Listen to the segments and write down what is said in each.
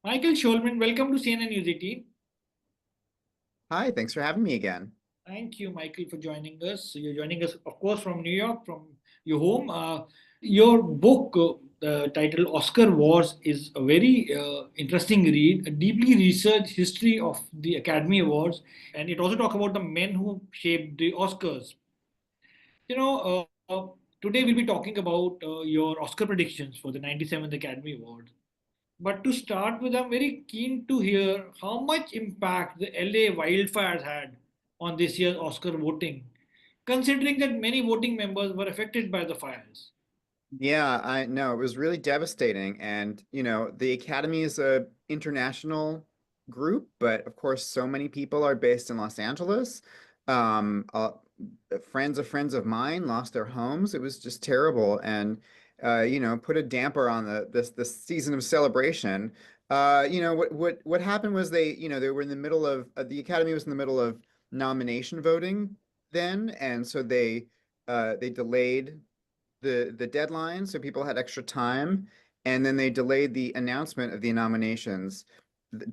Michael Schulman, welcome to CNN News 18. Hi, thanks for having me again. Thank you, Michael, for joining us. So you're joining us, of course, from New York, from your home. Your book, titled Oscar Wars, is a very interesting read, a deeply researched history of the Academy Awards, and it also talks about the men who shaped the Oscars. You know, today we'll be talking about your Oscar predictions for the 97th Academy Awards. But to start with, I'm very keen to hear how much impact the LA wildfires had on this year's Oscar voting, considering that many voting members were affected by the fires. Yeah, I know it was really devastating. And, the Academy is a international group, but of course, so many people are based in Los Angeles. Um, uh, friends of mine lost their homes. It was just terrible, and put a damper on this season of celebration. What happened was they were in the middle of the Academy was in the middle of nomination voting then, and so they delayed the deadline so people had extra time, and then they delayed the announcement of the nominations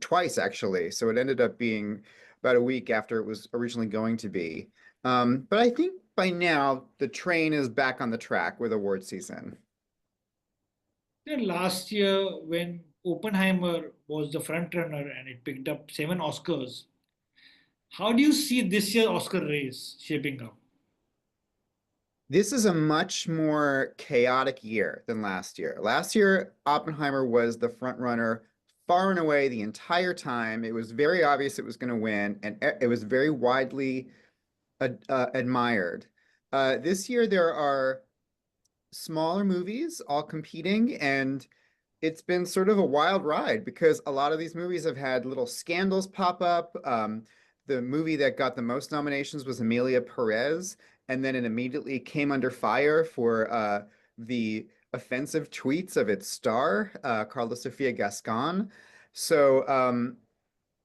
twice actually, so it ended up being about a week after it was originally going to be. But I think by now the train is back on the track with award season. Last year, when Oppenheimer was the frontrunner and it picked up 7 Oscars, how do you see this year's Oscar race shaping up? This is a much more chaotic year than last year. Last year, Oppenheimer was the front runner far and away the entire time. It was very obvious it was going to win, and it was very widely admired. This year, there are smaller movies all competing, and it's been sort of a wild ride because a lot of these movies have had little scandals pop up. The movie that got the most nominations was Emilia Perez, and then it immediately came under fire for the offensive tweets of its star, Carla Sofia Gascon. So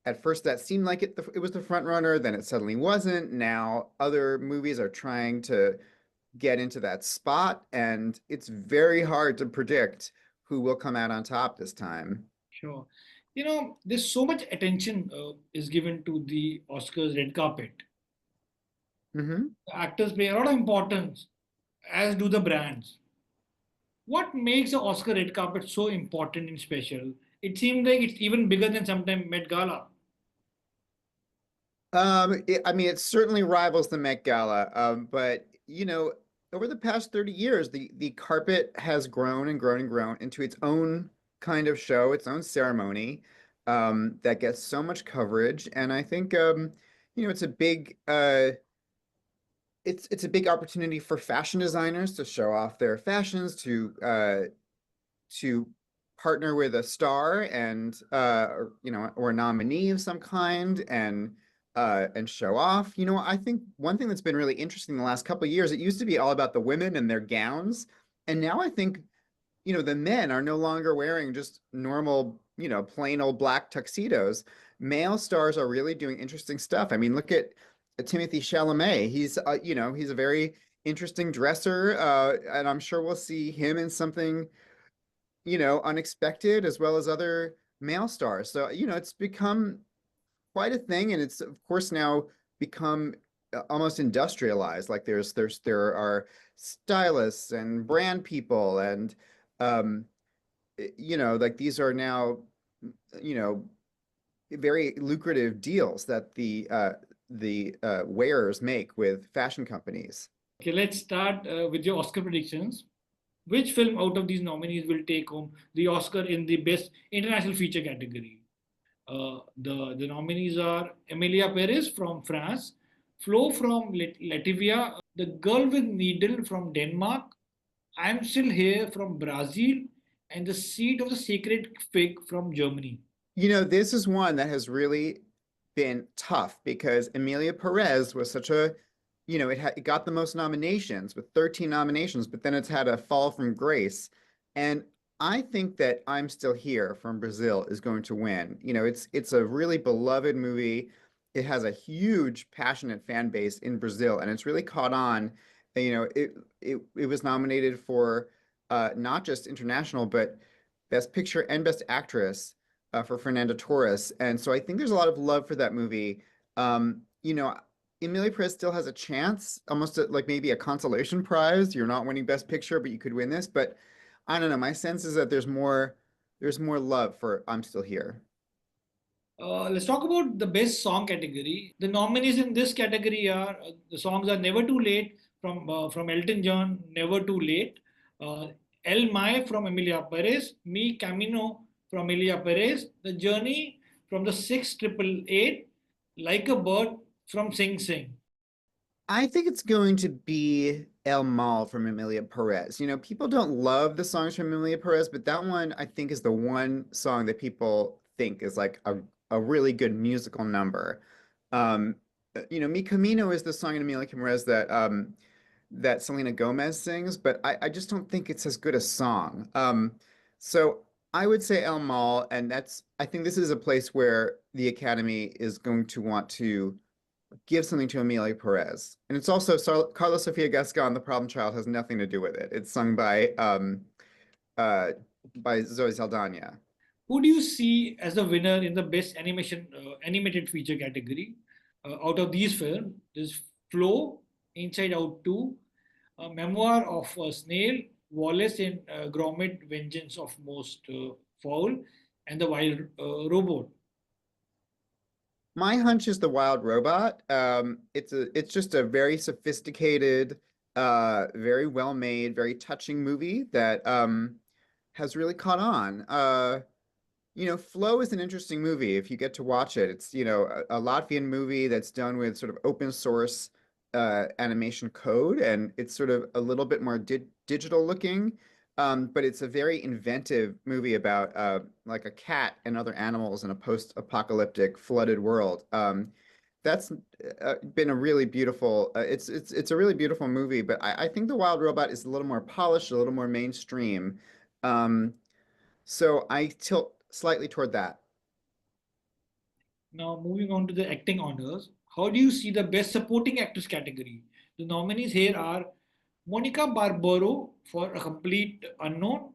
at first that seemed like it was the front runner, then it suddenly wasn't. Now other movies are trying to get into that spot, and it's very hard to predict who will come out on top this time. Sure. There's so much attention is given to the Oscars red carpet. Hmm. The actors play a lot of importance, as do the brands. What makes the Oscar red carpet so important and special? It seems like it's even bigger than sometime Met Gala. I mean, it certainly rivals the Met Gala, but over the past 30 years, the carpet has grown and grown and grown into its own kind of show, its own ceremony, that gets so much coverage. And I think it's a big it's a big opportunity for fashion designers to show off their fashions, to partner with a star and or a nominee of some kind, and show off. I think one thing that's been really interesting in the last couple of years, it used to be all about the women and their gowns, and now I think the men are no longer wearing just normal, plain old black tuxedos. Male stars are really doing interesting stuff. I mean, look at Timothy Chalamet. He's a very interesting dresser, and I'm sure we'll see him in something unexpected, as well as other male stars. So, it's become quite a thing, and it's of course now become almost industrialized. Like there are stylists and brand people, and um, like these are now, you know, very lucrative deals that the wearers make with fashion companies. Okay, let's start with your Oscar predictions. Which film out of these nominees will take home the Oscar in the Best International Feature category? The nominees are Emilia Perez from France, Flo from Latvia, The Girl with Needle from Denmark, I'm Still Here from Brazil, and The Seed of the Sacred Fig from Germany. This is one that has really been tough because Emilia Perez was such a, it got the most nominations with 13 nominations, but then it's had a fall from grace. And I think that I'm Still Here from Brazil is going to win. It's a really beloved movie. It has a huge, passionate fan base in Brazil, and it's really caught on. It was nominated for not just international, but Best Picture and Best Actress for Fernanda Torres, and so I think there's a lot of love for that movie. You know, Emilia Perez still has a chance, almost like maybe a consolation prize. You're not winning Best Picture, but you could win this. But I don't know. My sense is that there's more love for I'm Still Here. Let's talk about the best song category. The nominees in this category are the songs are Never Too Late from Elton John, Never Too Late, uh, El Mai from Emilia Perez, Mi Camino from Emilia Perez, The Journey from the 6888, Like a Bird from Sing Sing. I think it's going to be El Mal from Emilia Perez. You know, people don't love the songs from Emilia Perez, but that one I think is the one song that people think is like a really good musical number. Um, you know, Mi Camino is the song in Emilia Perez that Selena Gomez sings, but I just don't think it's as good a song. So I would say El Mal, and I think this is a place where the Academy is going to want to give something to Emilia Perez. And it's also Carlos Sofia Gascon, The Problem Child, has nothing to do with it. It's sung uh, by Zoe Saldana. Who do you see as the winner in the best animated feature category? Out of these films, there's Flow, Inside Out 2, A Memoir of a Snail, Wallace and Gromit, Vengeance of Most Foul, and The Wild Robot. My hunch is The Wild Robot. It's just a very sophisticated, very well made, very touching movie that has really caught on. You know, Flow is an interesting movie if you get to watch it. It's, you know, a Latvian movie that's done with sort of open source animation code, and it's sort of a little bit more digital looking. But it's a very inventive movie about like a cat and other animals in a post-apocalyptic flooded world. That's been a really beautiful. It's a really beautiful movie, but I think The Wild Robot is a little more polished, a little more mainstream. Um, so I tilt slightly toward that. Now, moving on to the acting honors, how do you see the best supporting actress category? The nominees here are Monica Barbaro for A Complete Unknown,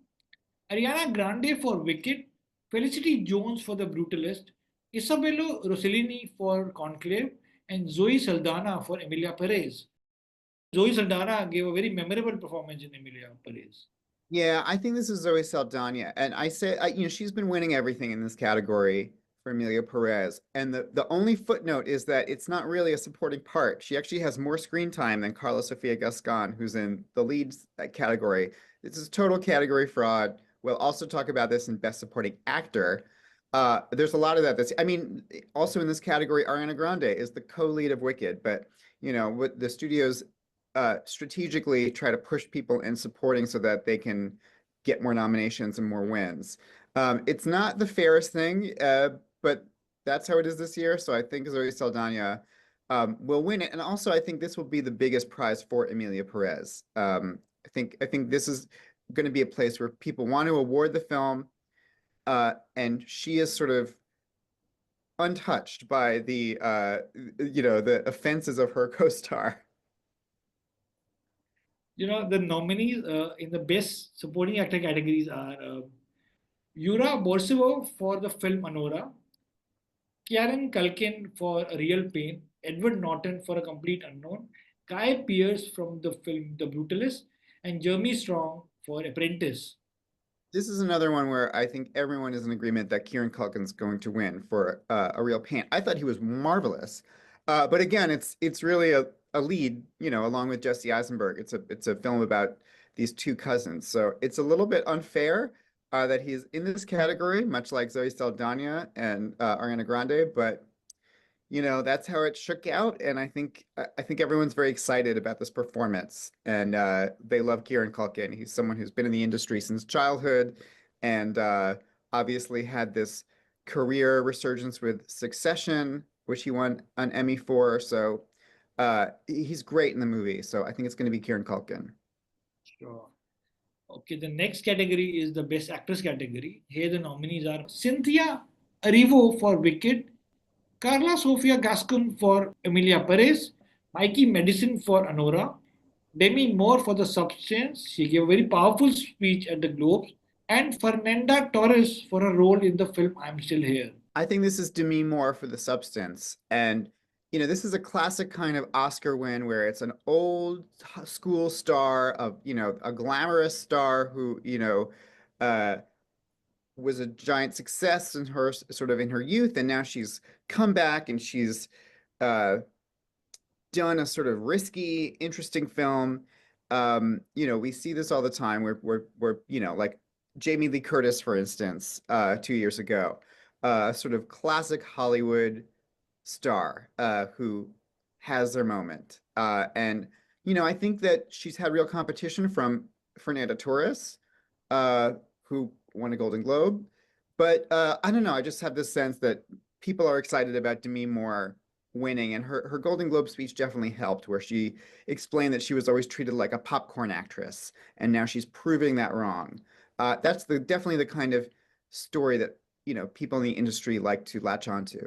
Ariana Grande for Wicked, Felicity Jones for The Brutalist, Isabella Rossellini for Conclave, and Zoe Saldana for Emilia Perez. Zoe Saldana gave a very memorable performance in Emilia Perez. Yeah, I think this is Zoe Saldana, and you know, she's been winning everything in this category for Emilia Perez. And the only footnote is that it's not really a supporting part. She actually has more screen time than Carla Sofia Gascon, who's in the lead category. This is total category fraud. We'll also talk about this in Best Supporting Actor. There's a lot of that. I mean, also in this category, Ariana Grande is the co-lead of Wicked, but you know, what the studios strategically try to push people in supporting so that they can get more nominations and more wins. It's not the fairest thing, but that's how it is this year. So I think Zoe Saldana will win it. And also, I think this will be the biggest prize for Emilia Perez. I think this is going to be a place where people want to award the film, and she is sort of untouched by the you know, the offenses of her co-star. The nominees in the best supporting actor categories are Yura Borsova for the film Anora, Kieran Culkin for A Real Pain, Edward Norton for A Complete Unknown, Guy Pearce from the film The Brutalist, and Jeremy Strong for Apprentice. This is another one where I think everyone is in agreement that Kieran Culkin's going to win for A Real Pain. I thought he was marvelous, but again, it's really a lead, you know, along with Jesse Eisenberg. It's a film about these two cousins, so it's a little bit unfair that he's in this category, much like Zoe Saldana and Ariana Grande. But you know, that's how it shook out, and I think everyone's very excited about this performance, and they love Kieran Culkin. He's someone who's been in the industry since childhood, and obviously had this career resurgence with Succession, which he won an Emmy for. So he's great in the movie. So I think it's going to be Kieran Culkin. Sure. Okay, the next category is the Best Actress category. Here the nominees are Cynthia Erivo for Wicked, Carla Sofia Gascon for Emilia Perez, Mikey Madison for Anora, Demi Moore for The Substance. She gave a very powerful speech at the Globes. And Fernanda Torres for a role in the film I'm Still Here. I think this is Demi Moore for the substance. And, this is a classic kind of Oscar win where it's an old school star of, a glamorous star who, uh, was a giant success in her sort of in her youth. And now she's come back and she's uh, done a sort of risky, interesting film. We see this all the time where like Jamie Lee Curtis, for instance, 2 years ago, sort of classic Hollywood star who has their moment. And I think that she's had real competition from Fernanda Torres, uh, who won a Golden Globe. But I don't know. I just have this sense that people are excited about Demi Moore winning, and her Golden Globe speech definitely helped, where she explained that she was always treated like a popcorn actress, and now she's proving that wrong. That's definitely the kind of story that people in the industry like to latch onto.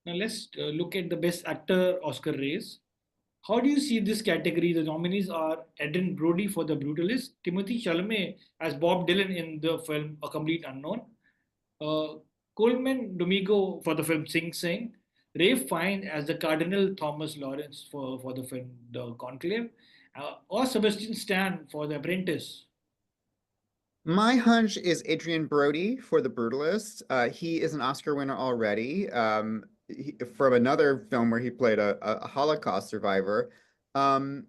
Now let's look at the Best Actor Oscar race. How do you see this category? The nominees are Adrien Brody for The Brutalist, Timothy Chalamet as Bob Dylan in the film A Complete Unknown, uh, Coleman Domingo for the film Sing Sing, Rafe Fiennes as the Cardinal Thomas Lawrence for the film The Conclave, or Sebastian Stan for The Apprentice. My hunch is Adrien Brody for The Brutalist. He is an Oscar winner already, from another film where he played a Holocaust survivor. Um,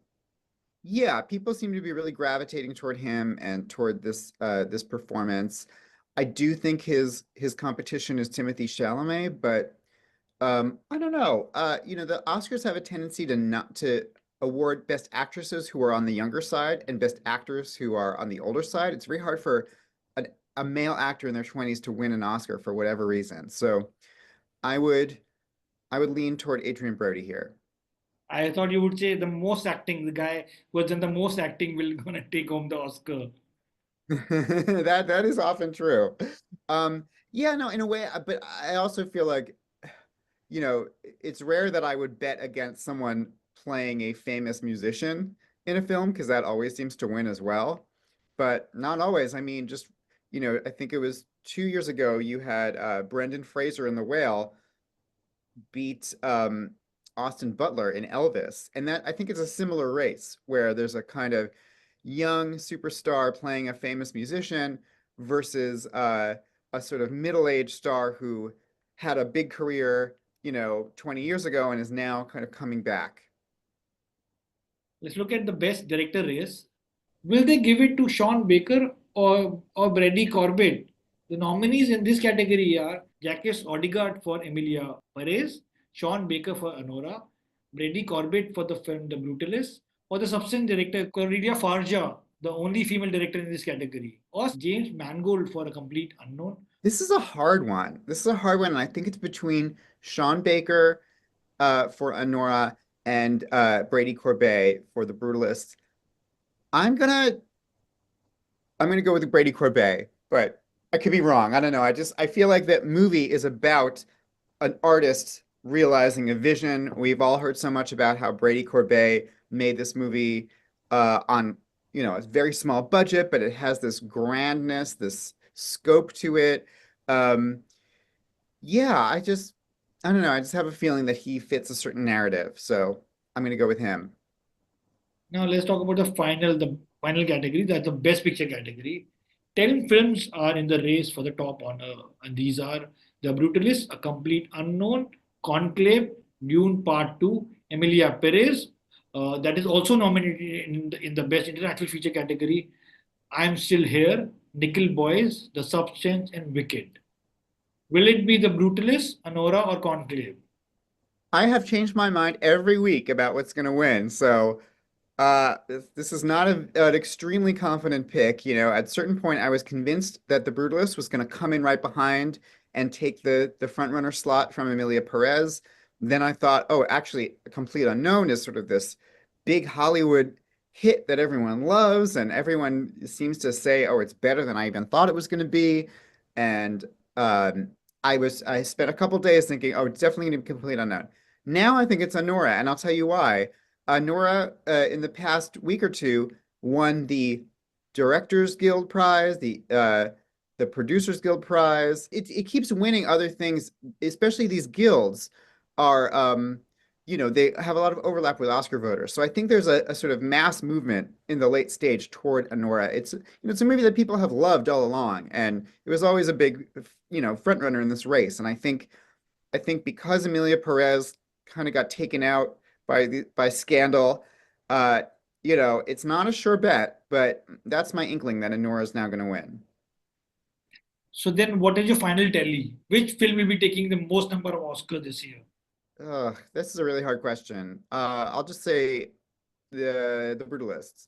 yeah, people seem to be really gravitating toward him and toward this performance. I do think his competition is Timothy Chalamet, but I don't know. The Oscars have a tendency to not to award best actresses who are on the younger side and best actors who are on the older side. It's very hard for a male actor in their 20s to win an Oscar for whatever reason. So I would I would lean toward Adrien Brody here. I thought you would say the most acting, the guy who has done the most acting will gonna take home the Oscar. That is often true. Yeah, no, in a way, but I also feel like, it's rare that I would bet against someone playing a famous musician in a film because that always seems to win as well. But not always. I mean, just, I think it was 2 years ago you had Brendan Fraser in The Whale beat Austin Butler in Elvis. And that I think is a similar race where there's a kind of young superstar playing a famous musician versus a sort of middle-aged star who had a big career, 20 years ago and is now kind of coming back. Let's look at the best director race. Will they give it to Sean Baker or Brady Corbett? The nominees in this category are Jacques Odegaard for Emilia Perez, Sean Baker for Anora, Brady Corbett for the film The Brutalist, or the substance director Cordelia Farja, the only female director in this category, or James Mangold for A Complete Unknown. This is a hard one. This is a hard one, and I think it's between Sean Baker for Anora and Brady Corbet for The Brutalist. I'm gonna I'm gonna go with Brady Corbet, but I could be wrong. I don't know. I feel like that movie is about an artist realizing a vision. We've all heard so much about how Brady Corbet made this movie on, a very small budget, but it has this grandness, this scope to it. Um, yeah, I don't know. I just have a feeling that he fits a certain narrative, so I'm gonna go with him. Now let's talk about the final category. That's the best picture category. 10 films are in the race for the top honor, and these are The Brutalist, A Complete Unknown, Conclave, Dune Part 2, Emilia Perez, that is also nominated in the best international feature category. I'm Still Here, Nickel Boys, The Substance, and Wicked. Will it be The Brutalist, Anora, or Conclave? I have changed my mind every week about what's gonna win, so this is not an extremely confident pick. At a certain point, I was convinced that The Brutalist was going to come in right behind and take the front runner slot from Emilia Perez. Then I thought, oh, actually, A Complete Unknown is sort of this big Hollywood hit that everyone loves, and everyone seems to say, oh, it's better than I even thought it was going to be. And um, I spent a couple days thinking, oh, it's definitely going to be Complete Unknown. Now I think it's Anora, and I'll tell you why. Nora, in the past week or two, won the Directors Guild Prize, the Producers Guild Prize. It keeps winning other things, especially these guilds are they have a lot of overlap with Oscar voters. So I think there's a sort of mass movement in the late stage toward Anora. It's a movie that people have loved all along, and it was always a big front runner in this race. And I think because Emilia Perez kind of got taken out by Scandal, uh, it's not a sure bet, but that's my inkling that Anora is now going to win. So then, what is your final tally? Which film will be taking the most number of Oscars this year? Ugh, this is a really hard question. I'll just say the Brutalists.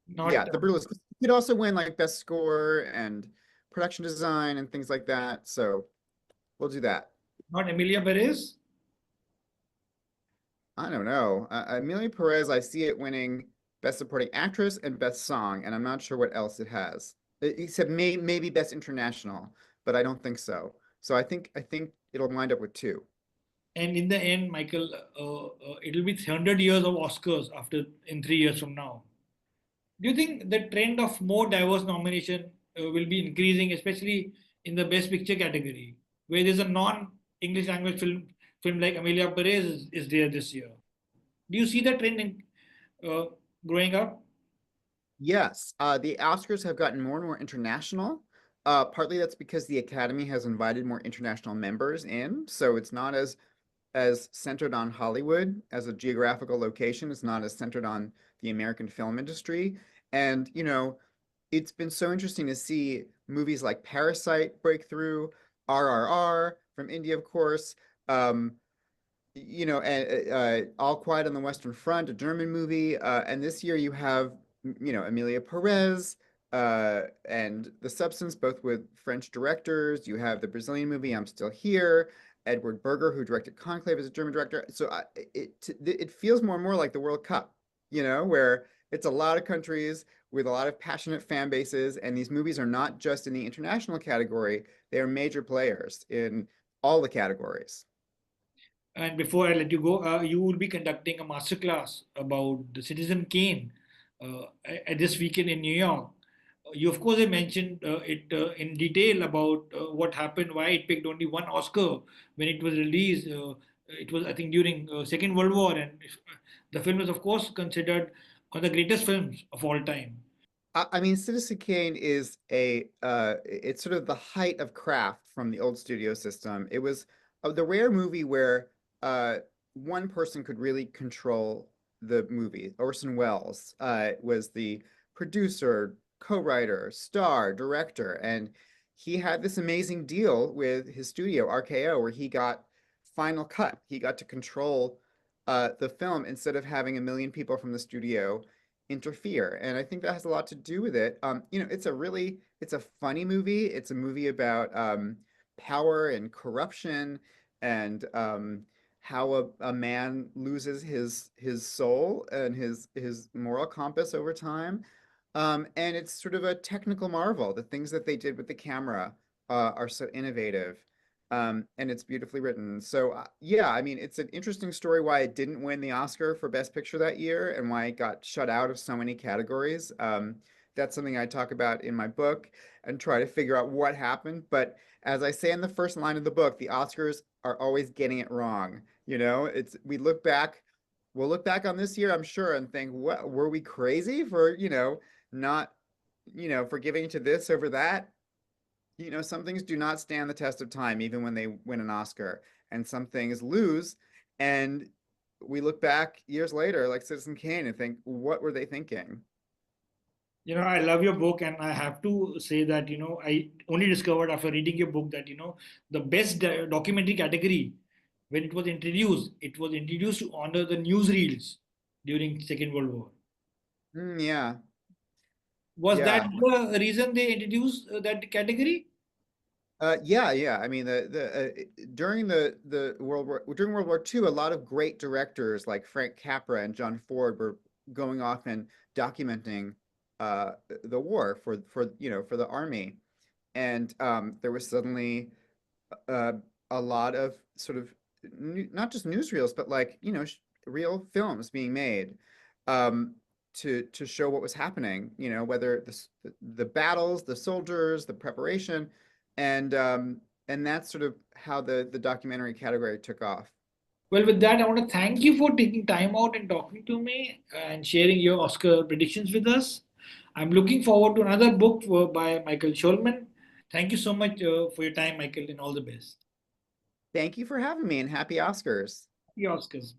Yeah, Not the Brutalists. You could also win like best score and production design and things like that. So we'll do that. not Emilia Perez. I don't know. Emilia Perez, I see it winning Best Supporting Actress and Best Song, and I'm not sure what else it has. Except maybe Best International, but I don't think so. So I think it'll wind up with two. And in the end, Michael, it'll be 100 years of Oscars after in 3 years from now. Do you think the trend of more diverse nomination will be increasing, especially in the Best Picture category, where there's a non-English language film like Amelia Perez is there this year? Do you see that trend uh, growing up? Yes, the Oscars have gotten more and more international. Partly that's because the Academy has invited more international members in, so it's not as centered on Hollywood as a geographical location. It's not as centered on the American film industry. And, it's been so interesting to see movies like Parasite break through, RRR from India, of course. Um, All Quiet on the Western Front, a German movie. And this year you have, Emilia Perez and The Substance, both with French directors. You have the Brazilian movie I'm Still Here. Edward Berger, who directed Conclave, is a German director. So it feels more and more like the World Cup, where it's a lot of countries with a lot of passionate fan bases, and these movies are not just in the international category; they are major players in all the categories. And before I let you go, you will be conducting a masterclass about the Citizen Kane at this weekend in New York. You, of course, have mentioned it in detail about what happened, why it picked only one Oscar when it was released. It was, I think, during Second World War, and the film is, of course, considered one of the greatest films of all time. I mean, Citizen Kane is it's sort of the height of craft from the old studio system. It was the rare movie where uh, one person could really control the movie. Orson Welles was the producer, co-writer, star, director, and he had this amazing deal with his studio, RKO, where he got final cut. He got to control the film instead of having a million people from the studio interfere. And I think that has a lot to do with it. It's a funny movie. It's a movie about power and corruption and how a man loses his soul and his moral compass over time. And it's sort of a technical marvel. The things that they did with the camera are so innovative. And it's beautifully written. So yeah, I mean, it's an interesting story why it didn't win the Oscar for Best Picture that year and why it got shut out of so many categories. That's something I talk about in my book and try to figure out what happened. But as I say in the first line of the book, the Oscars are always getting it wrong. We'll look back on this year, I'm sure, and think, what were we crazy for, not, for giving to this over that? Some things do not stand the test of time, even when they win an Oscar, and some things lose. And we look back years later, like Citizen Kane, and think, what were they thinking? I love your book, and I have to say that, I only discovered after reading your book that, the best documentary category, when it was introduced to honor the newsreels during Second World War. Yeah, Was that yeah, the reason they introduced that category? yeah. I mean, during during World War II, a lot of great directors like Frank Capra and John Ford were going off and documenting uh, the war for the army, and there was suddenly uh, a lot of sort of not just newsreels, but like real films being made. Um, to show what was happening, you know, whether the battles, the soldiers, the preparation, and that's sort of how the documentary category took off. Well, with that, I want to thank you for taking time out and talking to me and sharing your Oscar predictions with us. I'm looking forward to another book by Michael Schulman. Thank you so much for your time, Michael, and all the best. Thank you for having me, and happy Oscars. Happy Oscars.